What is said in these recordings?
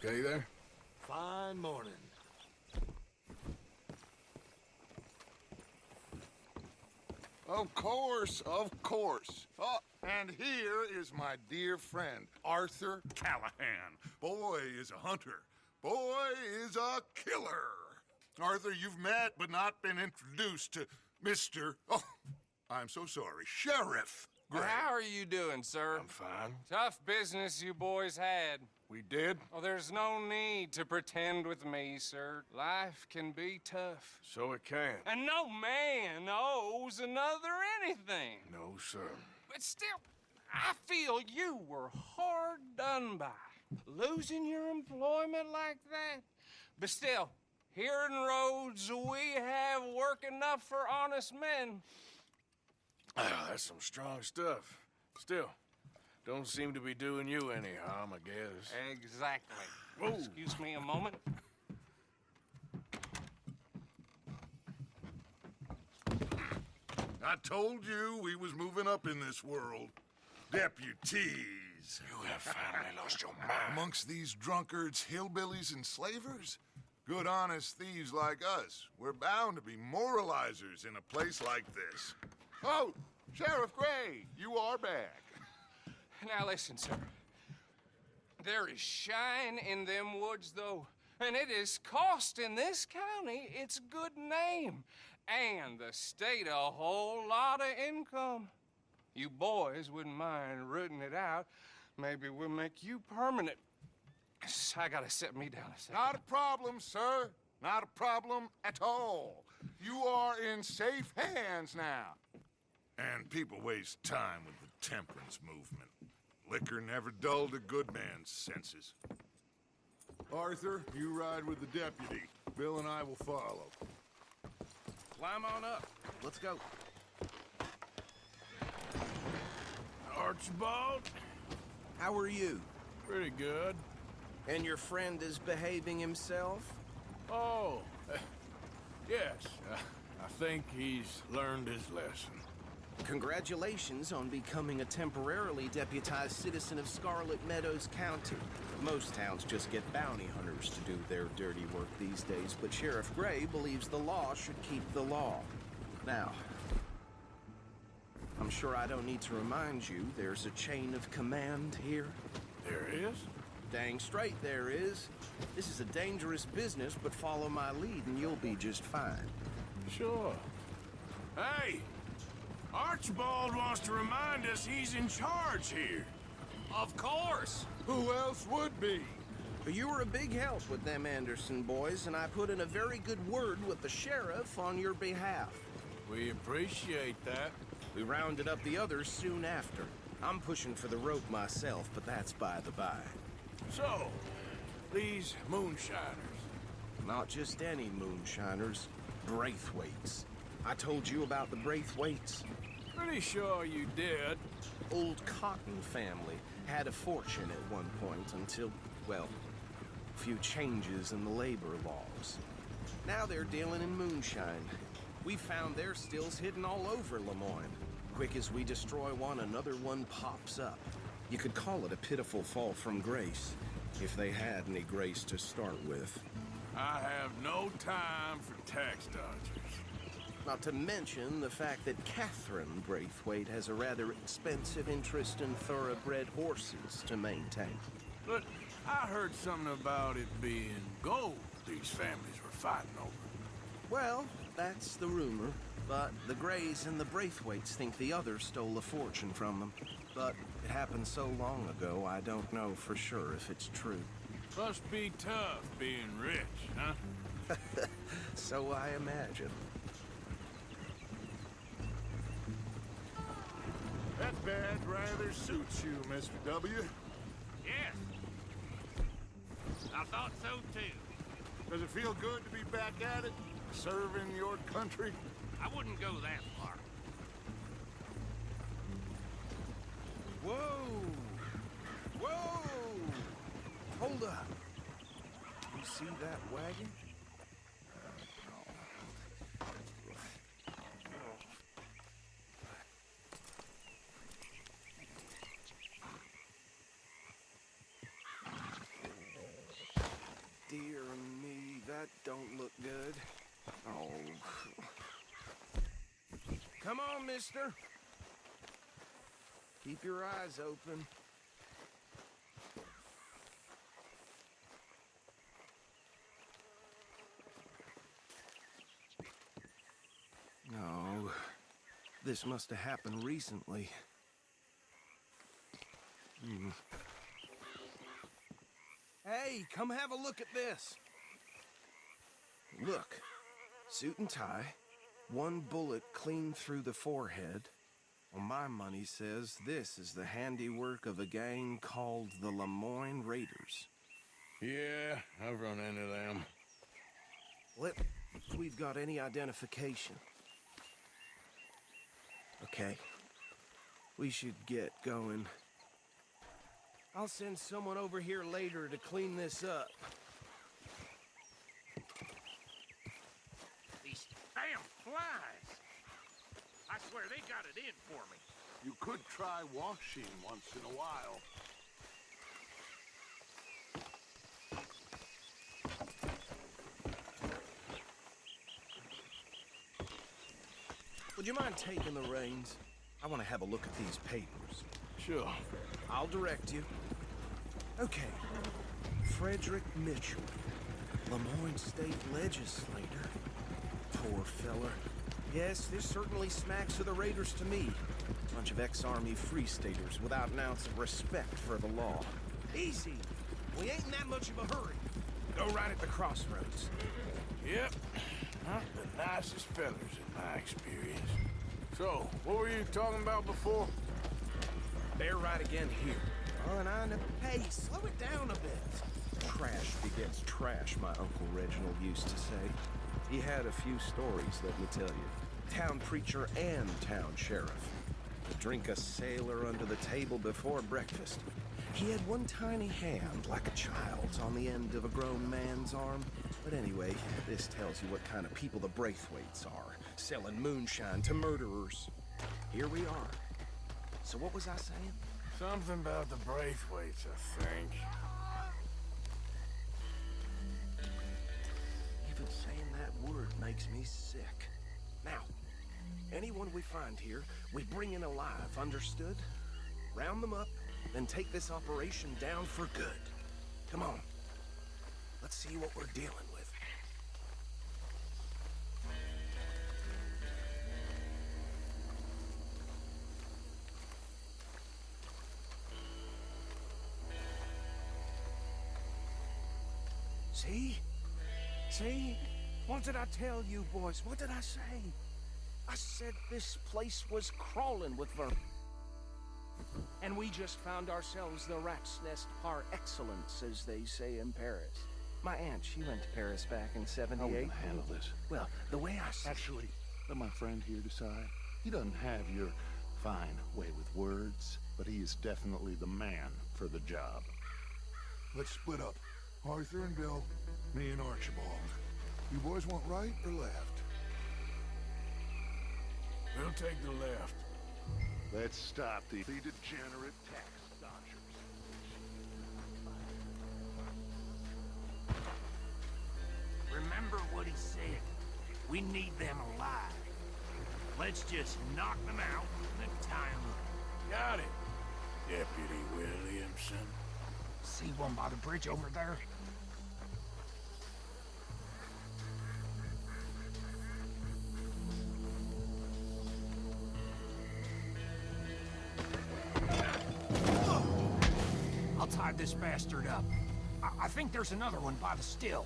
okay there? Fine morning. Of course, of course. Oh, and here is my dear friend, Arthur Callahan. Boy is a hunter. Boy is a killer. Arthur, you've met but not been introduced to Mr. Oh, I'm so sorry, Sheriff Gray. How are you doing, sir? I'm fine. Tough business you boys had. We did? Well, there's no need to pretend with me, sir. Life can be tough. So it can. And no man owes another anything. No, sir. But still, I feel you were hard done by. Losing your employment like that. But still, here in Rhodes, we have work enough for honest men. Ah, that's some strong stuff. Still, don't seem to be doing you any harm, I guess. Exactly. Whoa. Excuse me a moment. I told you we was moving up in this world. Deputies. You have finally lost your mind. Amongst these drunkards, hillbillies, and slavers? Good, honest thieves like us. We're bound to be moralizers in a place like this. Oh, Sheriff Gray, you are back. Now listen, sir. There is shine in them woods, though, and it is costing this county its good name, and the state a whole lot of income. You boys wouldn't mind rooting it out. Maybe we'll make you permanent. I gotta sit me down a second. Not a problem, sir. Not a problem at all. You are in safe hands now. And people waste time with the temperance movement. Liquor never dulled a good man's senses. Arthur, you ride with the deputy. Bill and I will follow. Climb on up. Let's go. Archibald? How are you? Pretty good. And your friend is behaving himself? Oh, yes. I think he's learned his lesson. Congratulations on becoming a temporarily deputized citizen of Scarlet Meadows County. Most towns just get bounty hunters to do their dirty work these days, but Sheriff Gray believes the law should keep the law. Now, I'm sure I don't need to remind you there's a chain of command here. There is? Dang straight there is. This is a dangerous business, but follow my lead and you'll be just fine. Sure. Hey! Archibald wants to remind us he's in charge here. Of course. Who else would be? You were a big help with them Anderson boys, and I put in a very good word with the sheriff on your behalf. We appreciate that. We rounded up the others soon after. I'm pushing for the rope myself, but that's by the by. So, these moonshiners. Not just any moonshiners, Braithwaites. I told you about the Braithwaites. Pretty sure you did. Old Cotton family had a fortune at one point until, well, a few changes in the labor laws. Now they're dealing in moonshine. We found their stills hidden all over Lemoyne. Quick as we destroy one, another one pops up. You could call it a pitiful fall from grace, if they had any grace to start with. I have no time for tax dodgers. Not to mention the fact that Catherine Braithwaite has a rather expensive interest in thoroughbred horses to maintain. But I heard something about it being gold these families were fighting over. Well, that's the rumor. But the Grays and the Braithwaites think the others stole a fortune from them. But it happened so long ago, I don't know for sure if it's true. Must be tough being rich, huh? So I imagine. That badge rather suits you, Mr. W. Yes. I thought so too. Does it feel good to be back at it? Serving your country? I wouldn't go that far. Whoa! Whoa! Hold up. You see that wagon? That don't look good. Oh. Come on, mister. Keep your eyes open. No. This must have happened recently. Hey, come have a look at this. Look. Suit and tie. One bullet clean through the forehead. Well, my money says this is the handiwork of a gang called the Lemoyne Raiders. Yeah, I've run into them. If we've got any identification. Okay. We should get going. I'll send someone over here later to clean this up. These damn flies. I swear they got it in for me. You could try washing once in a while. Would you mind taking the reins? I want to have a look at these papers. Sure. I'll direct you. Okay. Frederick Mitchell, Lemoyne State Legislator. Poor feller. Yes, this certainly smacks of the Raiders to me. Bunch of ex-Army Free Staters without an ounce of respect for the law. Easy. We ain't in that much of a hurry. Go right at the crossroads. Yep. Not the nicest fellas in my experience. So, what were you talking about before? Bear right again here. Oh, and I know. Hey, slow it down a bit. Trash begets trash, my Uncle Reginald used to say. He had a few stories, let me tell you. Town preacher and town sheriff. Would drink a sailor under the table before breakfast. He had one tiny hand, like a child's, on the end of a grown man's arm. But anyway, this tells you what kind of people the Braithwaites are, selling moonshine to murderers. Here we are. So what was I saying? Something about the Braithwaites, I think. Even saying that word makes me sick. Now, anyone we find here, we bring in alive, understood? Round them up, then take this operation down for good. Come on. Let's see what we're dealing with. See? See? What did I tell you, boys? What did I say? I said this place was crawling with vermin. And we just found ourselves the rat's nest par excellence, as they say in Paris. My aunt, she went to Paris back in '78. How are we gonna handle this? Well, the way I see Actually, let my friend here decide. He doesn't have your fine way with words, but he is definitely the man for the job. Let's split up. Arthur and Bill, me and Archibald. You boys want right or left? We'll take the left. Let's stop the degenerate tax dodgers. Remember what he said. We need them alive. Let's just knock them out and then tie them up. Got it, Deputy Williamson. See one by the bridge over there? I'll tie this bastard up. I think there's another one by the still.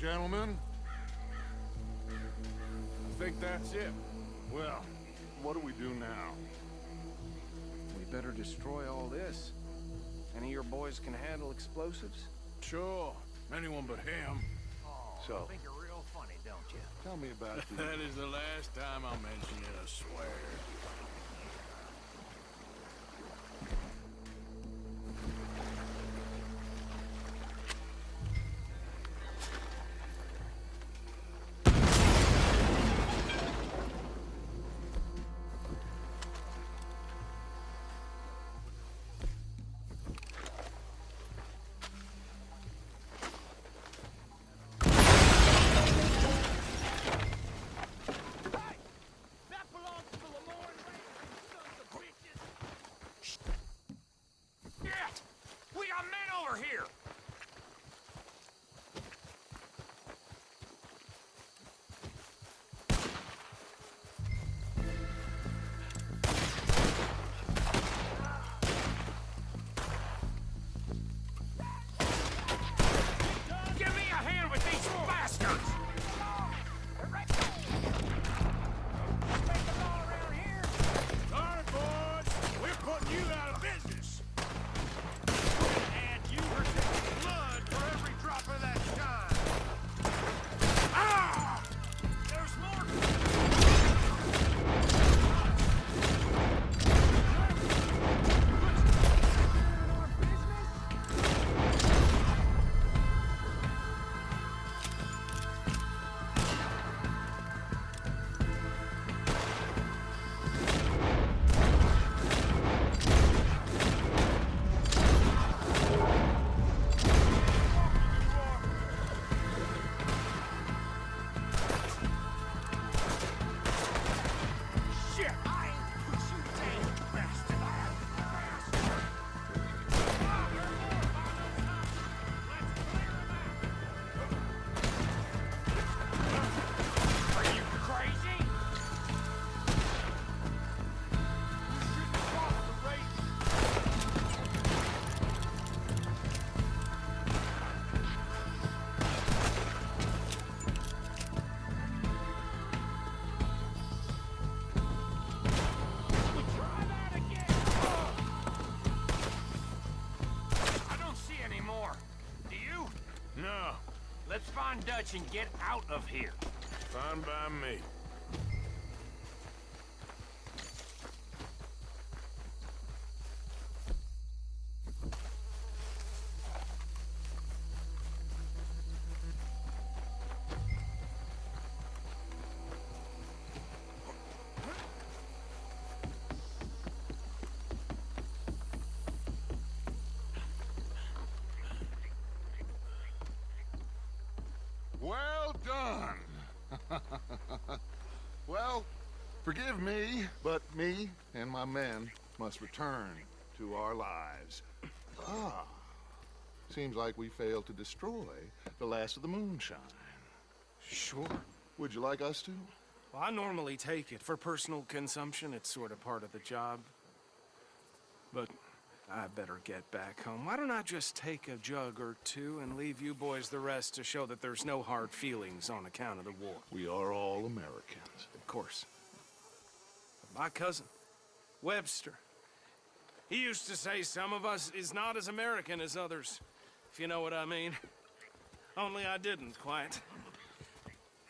gentlemen? I think that's it. Well, what do we do now? We better destroy all this. Any of your boys can handle explosives? Sure. Anyone but him. Oh, So- you think you're real funny, don't you? Tell me about the... That is the last time I'll mention it, I swear. That belongs to the Lamorne Raiders, you sons of bitches! Shit! We got men over here! Give me a hand with these bastards! All right, boys. We're putting you out of business. And you were taking blood for every drop of that shine. Ah! There's more. Shit! I ain't put you down, bastard! Ah, there are more by those houses. Let's clear them out. Are you crazy? You shouldn't have crossed the race. We try that again. I don't see any more. Do you? No. Let's find Dutch and get out of here. Fine by me. Well done! Well, forgive me, but me and my men must return to our lives. Ah, seems like we failed to destroy the last of the moonshine. Sure. Would you like us to? Well, I normally take it for personal consumption. It's sort of part of the job. But I better get back home. Why don't I just take a jug or two and leave you boys the rest to show that there's no hard feelings on account of the war? We are all Americans. Of course. But my cousin, Webster, he used to say some of us is not as American as others, if you know what I mean. Only I didn't quite.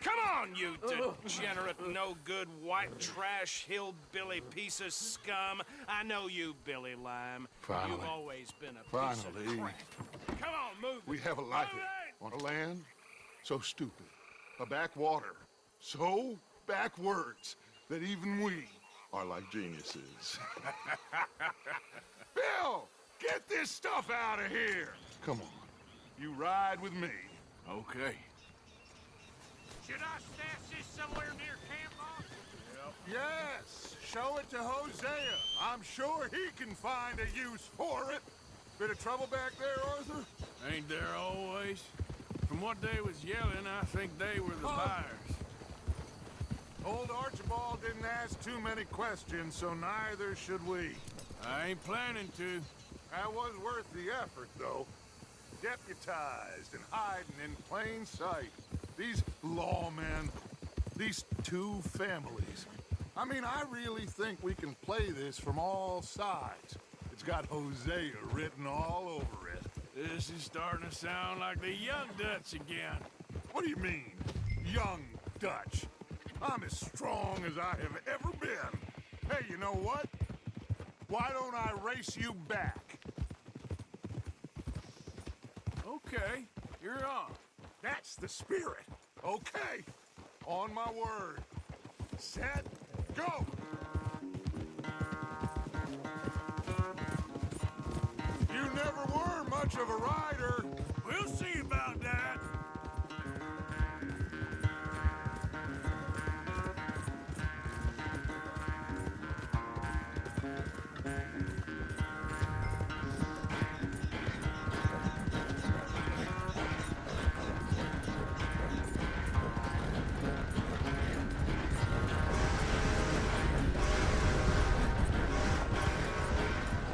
Come on, you degenerate, no-good, white trash, hillbilly piece of scum. I know you, Billy Lime. Finally. You've always been a piece of Finally. crap. Come on, move it. We have a life Move it! on a land so stupid, a backwater so backwards that even we are like geniuses. Bill, get this stuff out of here! Come on, you ride with me. Okay. Should I stash this somewhere near camp, boss? Yes, show it to Hosea. I'm sure he can find a use for it. Bit of trouble back there, Arthur? Ain't there always? From what they was yelling, I think they were the buyers. Old Archibald didn't ask too many questions, so neither should we. I ain't planning to. That was worth the effort, though. Deputized and hiding in plain sight. these lawmen, these two families. I mean, I really think we can play this from all sides. It's got Hosea written all over it. This is starting to sound like the Young Dutch again. What do you mean, young Dutch? I'm as strong as I have ever been. Hey, you know what? Why don't I race you back? Okay, you're on. That's the spirit. Okay, on my word. Set, go! You never were much of a rider. We'll see about that.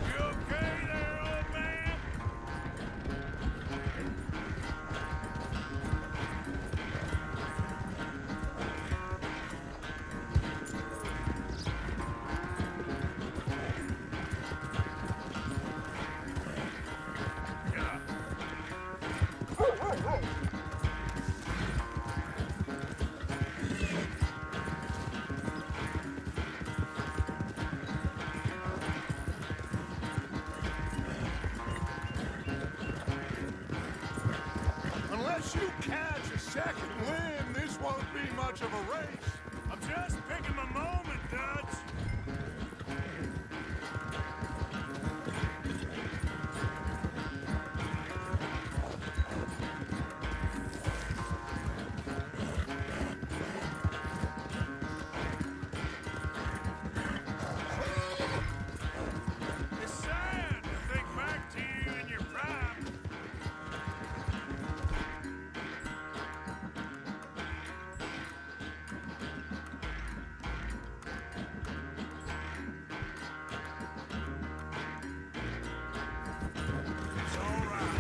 You okay there, old man? Unless you catch a second wind, this won't be much of a race. I'm just picking my moment, Dutch. It's sad to think back to you in your prime. It's all right.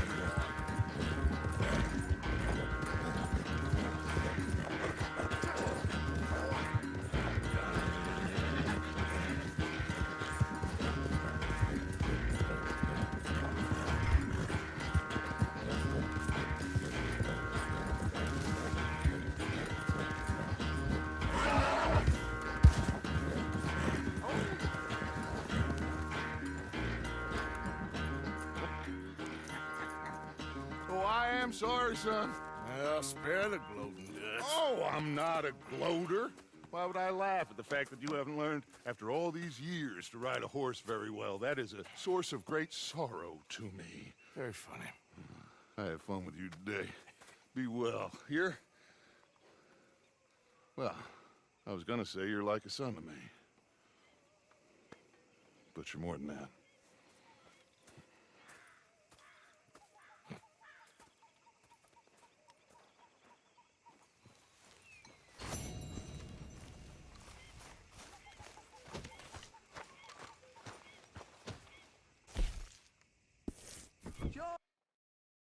Oh, I am sorry, son. Well, spare the gloating, Dutch. Oh, I'm not a gloater. Why would I laugh at the fact that you haven't learned, after all these years, to ride a horse very well? That is a source of great sorrow to me. Very funny. I had fun with you today. Be well. Here? Well, I was gonna say you're like a son to me. But you're more than that.